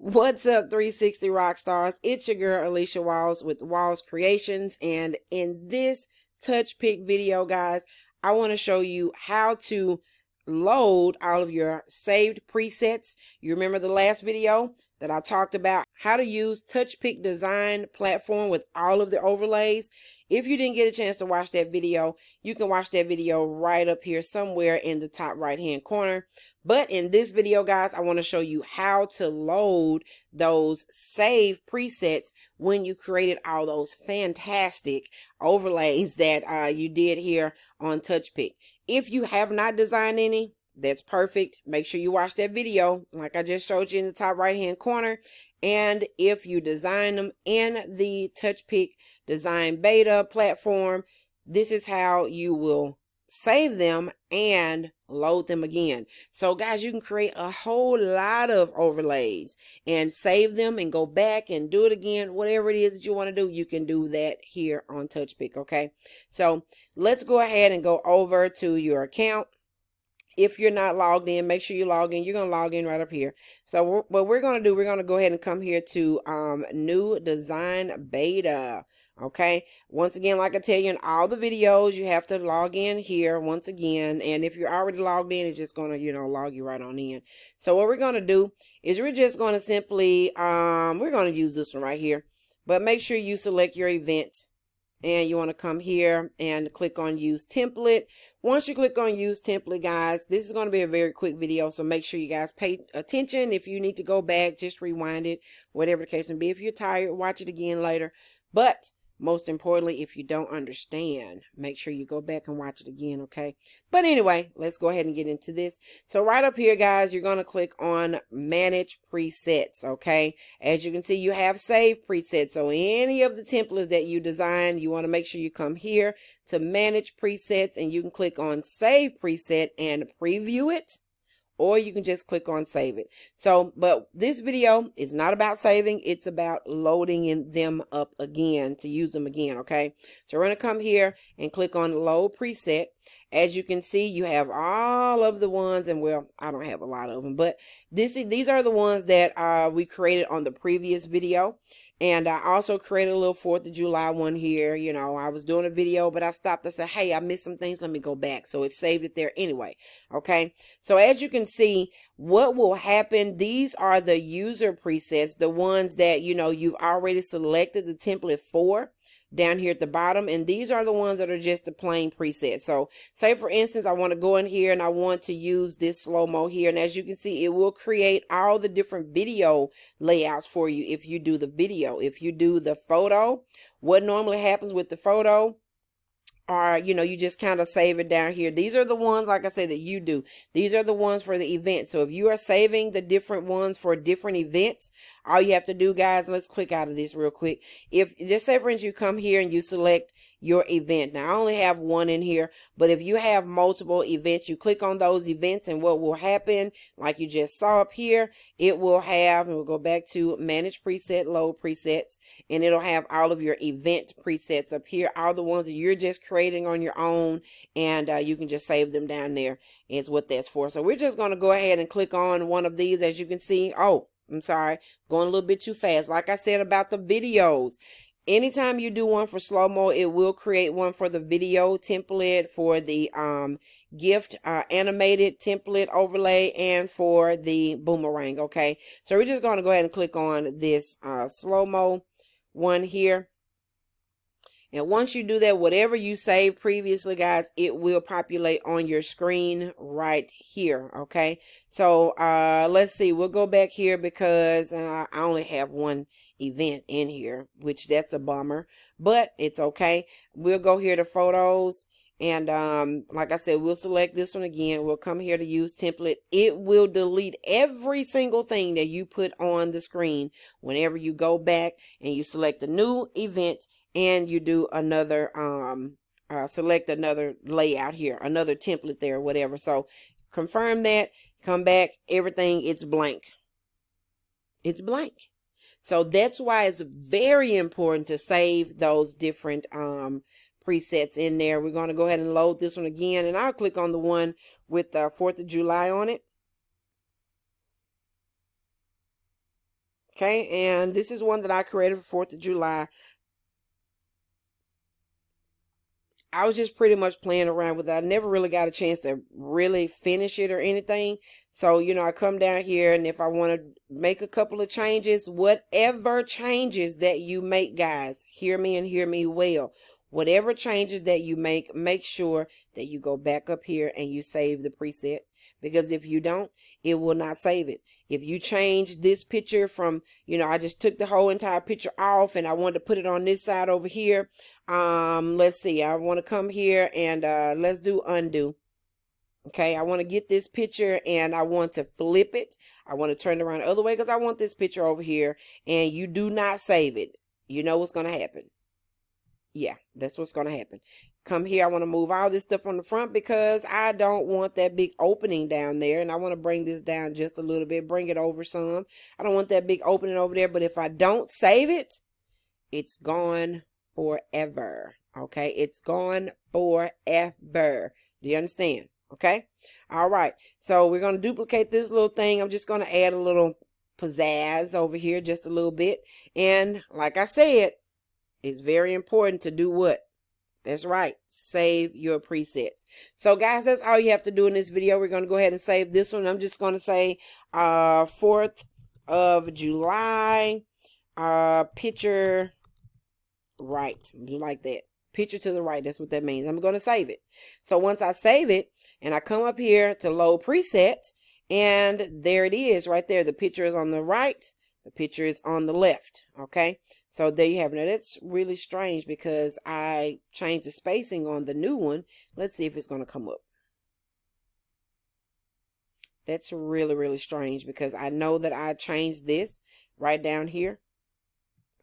What's up, 360 rock stars? It's your girl Alicia Walls with Walls Creations, and in this TouchPix video, guys, I want to show you how to load all of your saved presets. You remember the last video that I talked about how to use TouchPix design platform with all of the overlays? If you didn't get a chance to watch that video, you can watch that video right up here somewhere in the top right hand corner. But in this video, guys, I want to show you how to load those save presets when you created all those fantastic overlays that you did here on TouchPix. If you have not designed any, that's perfect. Make sure you watch that video like I just showed you in the top right hand corner. And if you design them in the TouchPix design beta platform, this is how you will save them and load them again. So guys, you can create a whole lot of overlays and save them and go back and do it again. Whatever it is that you want to do, you can do that here on TouchPix. Okay, so let's go ahead and go over to your account. If you're not logged in, make sure you log in. You're going to log in right up here. So what we're going to do, we're going to go ahead and come here to new design beta. Okay, once again, like I tell you in all the videos, you have to log in here once again. And if you're already logged in, it's just going to, log you right on in. So what we're going to do is we're just going to simply, we're going to use this one right here. But make sure you select your event. And you want to come here and click on use template. Once you click on use template, guys, this is going to be a very quick video. So make sure you guys pay attention. If you need to go back, just rewind it, whatever the case may be. If you're tired, watch it again later. But most importantly, if you don't understand, make sure you go back and watch it again, okay? But anyway, let's go ahead and get into this. So right up here, guys, you're going to click on Manage Presets, okay? As you can see, you have Save Presets. So any of the templates that you design, you want to make sure you come here to Manage Presets, and you can click on Save Preset and preview it. Or you can just click on save it. So, but this video is not about saving. It's about loading them up again to use them again. Okay. So we're going to come here and click on load preset. As you can see, you have all of the ones, and well, I don't have a lot of them, but these are the ones that we created on the previous video. And I also created a little 4th of July one here. I was doing a video, but I stopped. I said, hey, I missed some things. Let me go back. So it saved it there anyway. Okay. So as you can see, what will happen, these are the user presets, the ones that, you've already selected the template for down here at the bottom. And these are the ones that are just the plain preset. So say, for instance, I want to go in here and I want to use this slow-mo here. And as you can see, it will create all the different video layouts for you if you do the video. If you do the photo, what normally happens with the photo, or you just kind of save it down here. These are the ones, like I said, that you do. These are the ones for the event. So if you are saving the different ones for different events, all you have to do, guys, let's click out of this real quick. If just say, for instance, you come here and you select your event. Now I only have one in here, but if you have multiple events, you click on those events, and what will happen, like you just saw up here, it will have, and we'll go back to manage preset, load presets, and it'll have all of your event presets up here, all the ones that you're just creating on your own, and you can just save them down there is what that's for. So we're just going to go ahead and click on one of these. As you can see, oh, I'm sorry, going a little bit too fast. Like I said about the videos, anytime you do one for slow-mo, it will create one for the video template, for the gift animated template overlay, and for the boomerang. Okay, so we're just going to go ahead and click on this slow-mo one here. And once you do that, whatever you saved previously, guys, it will populate on your screen right here. Okay, so let's see, we'll go back here because I only have one event in here, which that's a bummer, but it's okay. We'll go here to photos, and like I said, we'll select this one again. We'll come here to use template. It will delete every single thing that you put on the screen whenever you go back and you select a new event and you do another select another layout here, another template there, whatever. So confirm that, come back, everything, it's blank. It's blank. So that's why it's very important to save those different presets in there. We're going to go ahead and load this one again, and I'll click on the one with 4th of July on it. Okay, and this is one that I created for 4th of July. I was just pretty much playing around with it. I never really got a chance to really finish it or anything. So, you know, I come down here, and if I want to make a couple of changes, whatever changes that you make, guys, hear me and hear me well. Whatever changes that you make sure that you go back up here and you save the preset. Because if you don't, it will not save it. If you change this picture from, you know, I just took the whole entire picture off and I wanted to put it on this side over here. Let's see. I want to come here and let's do undo. Okay, I want to get this picture and I want to flip it. I want to turn it around the other way because I want this picture over here, and you do not save it. You know what's going to happen. Yeah, that's what's going to happen. Come here. I want to move all this stuff on the front because I don't want that big opening down there. And I want to bring this down just a little bit. Bring it over some. I don't want that big opening over there. But if I don't save it, it's gone forever. Okay, it's gone forever. Do you understand? Okay. All right. So we're going to duplicate this little thing. I'm just going to add a little pizzazz over here, just a little bit. And like I said, it's very important to do what? That's right. Save your presets. So guys, that's all you have to do in this video. We're going to go ahead and save this one. I'm just going to say 4th of July picture right, like that. Picture to the right. That's what that means. I'm going to save it. So once I save it and I come up here to load preset, and there it is right there. The picture is on the right. The picture is on the left. Okay. So there you have it. Now that's really strange because I changed the spacing on the new one. Let's see if it's going to come up. That's really, really strange because I know that I changed this right down here.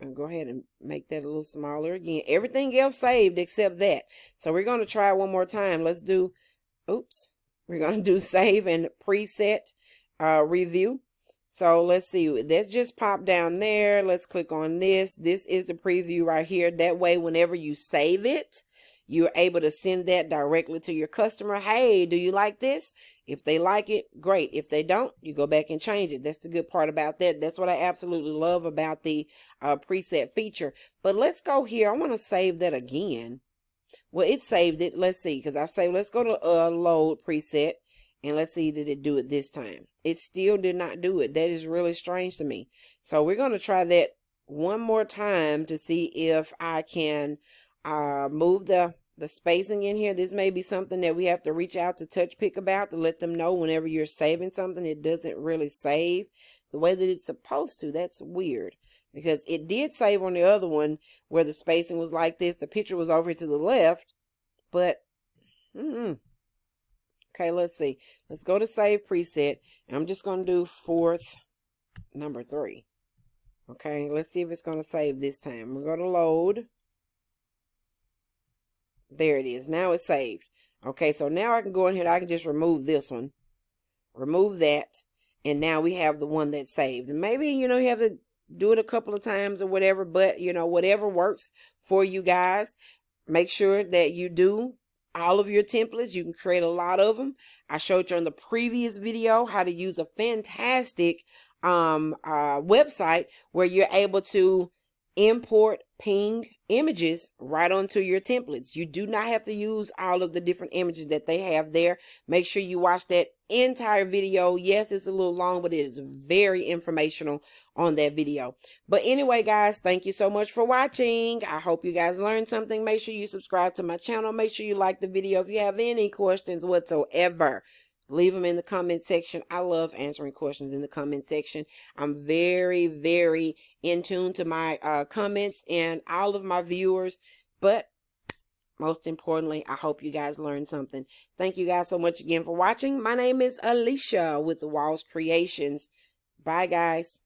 And go ahead and make that a little smaller again. Everything else saved except that. So we're going to try one more time. Let's do, oops. We're going to do save and preset review. So let's see. That's just popped down there. Let's click on this. This is the preview right here. That way, whenever you save it, you're able to send that directly to your customer. Hey, do you like this? If they like it, great. If they don't, you go back and change it. That's the good part about that. That's what I absolutely love about the preset feature. But let's go here. I want to save that again. Well, it saved it. Let's see, because I say let's go to load preset, and let's see, did it do it this time? It still did not do it. That is really strange to me. So we're going to try that one more time to see if I can move the spacing in here. This may be something that we have to reach out to TouchPix about to let them know whenever you're saving something, it doesn't really save the way that it's supposed to. That's weird because it did save on the other one where the spacing was like this. The picture was over to the left, but okay, let's see. Let's go to save preset. And I'm just going to do 4th number 3. Okay, let's see if it's going to save this time. We're going to load. There it is. Now it's saved. Okay, so now I can go in here and I can just remove this one. Remove that. And now we have the one that's saved. And maybe, you know, you have to do it a couple of times or whatever. But, you know, whatever works for you guys. Make sure that you do all of your templates. You can create a lot of them. I showed you on the previous video how to use a fantastic website where you're able to import ping images right onto your templates. You do not have to use all of the different images that they have there. Make sure you watch that entire video. Yes, it's a little long, but it is very informational on that video. But anyway, guys, thank you so much for watching. I hope you guys learned something. Make sure you subscribe to my channel. Make sure you like the video. If you have any questions whatsoever, leave them in the comment section. I love answering questions in the comment section. I'm very, very in tune to my comments and all of my viewers. But most importantly, I hope you guys learned something. Thank you guys so much again for watching. My name is Alicia with the Walls Creations. Bye, guys.